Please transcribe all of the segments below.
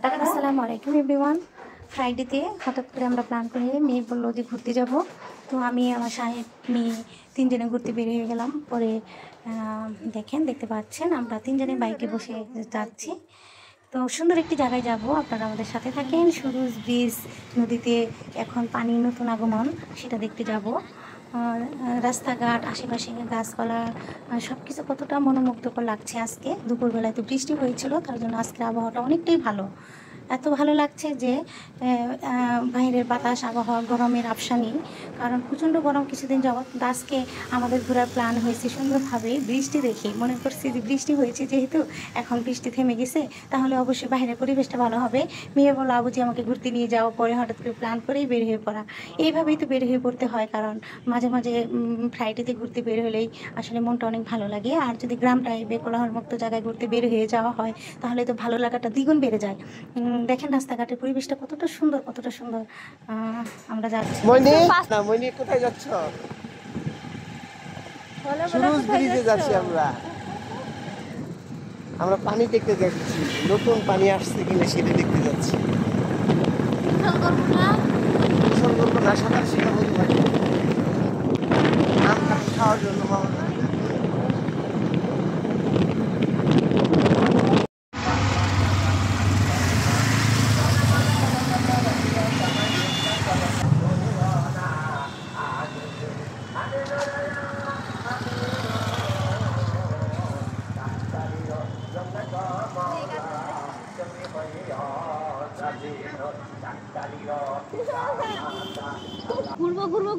আসসালামু আলাইকুম এভরিওয়ান। ফ্রাইডেতে হঠাৎ করে আমরা প্ল্যান করে মেয়ে বললো যে ঘুরতে যাব। তো আমি আমার সাহেব মেয়ে তিনজনে ঘুরতে বের হয়ে গেলাম। পরে দেখতে পাচ্ছেন আমরা তিনজনে বাইকে বসে যাচ্ছি। তো সুন্দর একটি জায়গায় যাব, আপনারা আমাদের সাথে থাকেন। সুরুজ ব্রিজ নদীতে এখন পানি নতুন আগমন, সেটা দেখতে যাব। রাস্তাঘাট, আশেপাশে গাছপালা, সব কিছু কতটা মনোমুগ্ধকর লাগছে। আজকে দুপুরবেলায় তো বৃষ্টি হয়েছিল, তার জন্য আজকের আবহাওয়াটা অনেকটাই ভালো। এত ভালো লাগছে যে বাইরের বাতাস, আবহাওয়া, গরমের আবসা নেই। কারণ প্রচণ্ড গরম কিছুদিন যাবত। কিন্তু আজকে আমাদের ঘোরার প্ল্যান হয়েছে সুন্দরভাবে বৃষ্টি দেখে। মনে করছি যে বৃষ্টি হয়েছে যেহেতু, এখন বৃষ্টি থেমে গেছে, তাহলে অবশ্যই বাইরের পরিবেশটা ভালো হবে। মেয়ে বললো আবুজি আমাকে ঘুরতে নিয়ে যাও। পরে হঠাৎ করে প্ল্যান করেই বের হয়ে পড়া। এইভাবেই তো বের হয়ে পড়তে হয়, কারণ মাঝে মাঝে ফ্লাইটেতে ঘুরতে বের হলেই আসলে মনটা অনেক ভালো লাগে। আর যদি গ্রাম টাইপে কোলাহলমুক্ত জায়গায় ঘুরতে বের হয়ে যাওয়া হয়, তাহলে তো ভালো লাগাটা দ্বিগুণ বেড়ে যায়। দেখেন রাস্তাঘাটের পরিবেশটা কতটা সুন্দর, কতটা সুন্দর। আমরা যাচ্ছি। মইনি কোথায় যাচ্ছ? সুরুজ ব্রিজে যাচ্ছি আমরা পানি দেখতে যাচ্ছি। নতুন পানি আসছে কিনা সেটা দেখতে যাচ্ছি। সাঁতার শেখা বলতে পারি আম কাঠি খাওয়ার জন্য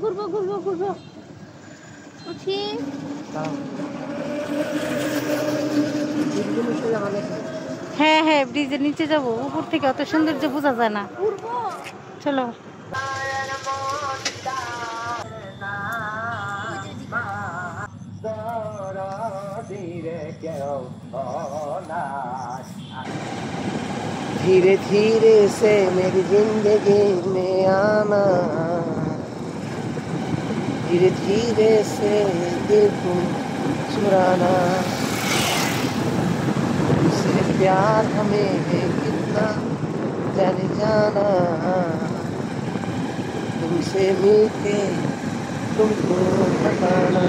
ঘুরবো উঠি। হ্যাঁ, ব্রিজের নিচে যাবো। উপর থেকে অত সৌন্দর্য বোঝা যায় না। চলো। धीरे धीरे से मेरी जिंदगी में आना, धीरे धीरे से दिल को चुराना, तुमसे प्यार हमें है कितना जाने जाना, तुमसे मिलके तुमको बताना,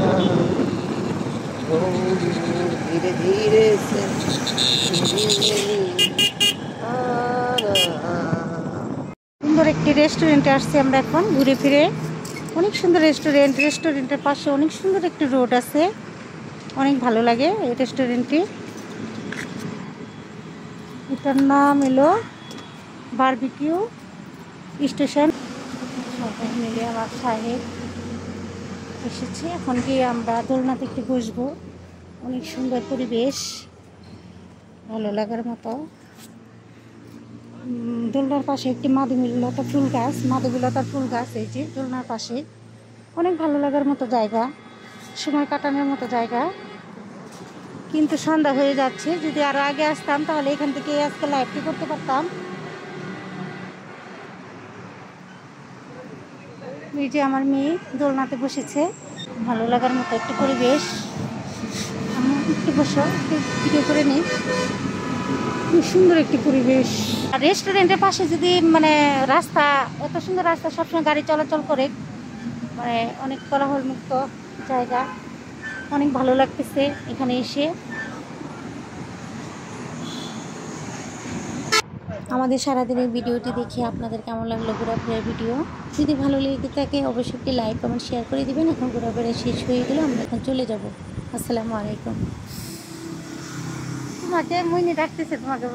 धीरे धीरे से সুন্দর একটি রেস্টুরেন্টে আসছি আমরা এখন ঘুরে ফিরে। অনেক সুন্দর রেস্টুরেন্টের পাশে অনেক সুন্দর একটি রোড আছে, অনেক ভালো লাগে এই রেস্টুরেন্টটি। এটার নাম এলো বারবিকিউ স্টেশন। সবাই মিলে আমার সাহেব এসেছে। এখন গিয়ে আমরা দোলনাতে একটু বসবো। অনেক সুন্দর পরিবেশ, ভালো লাগার মতো। দোলনার পাশে একটি মাধবীলতা ফুল গাছ, এই যে দোলনার পাশে। অনেক ভালো লাগার মতো জায়গা, সময় কাটানোর মতো জায়গা। কিন্তু সন্ধ্যা হয়ে যাচ্ছে, যদি আরো আগে আসতাম তাহলে এখান থেকে আজকে লাইভটি করতে পারতাম। এই যে আমার মেয়ে দোলনাতে বসেছে, ভালো লাগার মতো একটি পরিবেশ। আমি একটু বসো, একটু ভিডিও করে নিই। খুব সুন্দর একটি পরিবেশ। আর রেস্টুরেন্টের পাশে যদি রাস্তা, এত সুন্দর রাস্তা, সবসময় গাড়ি চলাচল করে, অনেক কোলাহল মুক্ত জায়গা। অনেক ভালো লাগতেছে এখানে এসে। আমাদের সারাদিনের ভিডিওটি দেখে আপনাদের কেমন লাগলো ঘোরাফেরার ভিডিও? যদি ভালো লেগে থাকে অবশ্যই একটি লাইক, কমেন্ট, শেয়ার করে দিবেন। এখন ঘোরাফেরা শেষ হয়ে গেলে আমরা এখন চলে যাব। আসসালামু আলাইকুম। তোমাকে মইনি ডাকতেছে তোমাকে।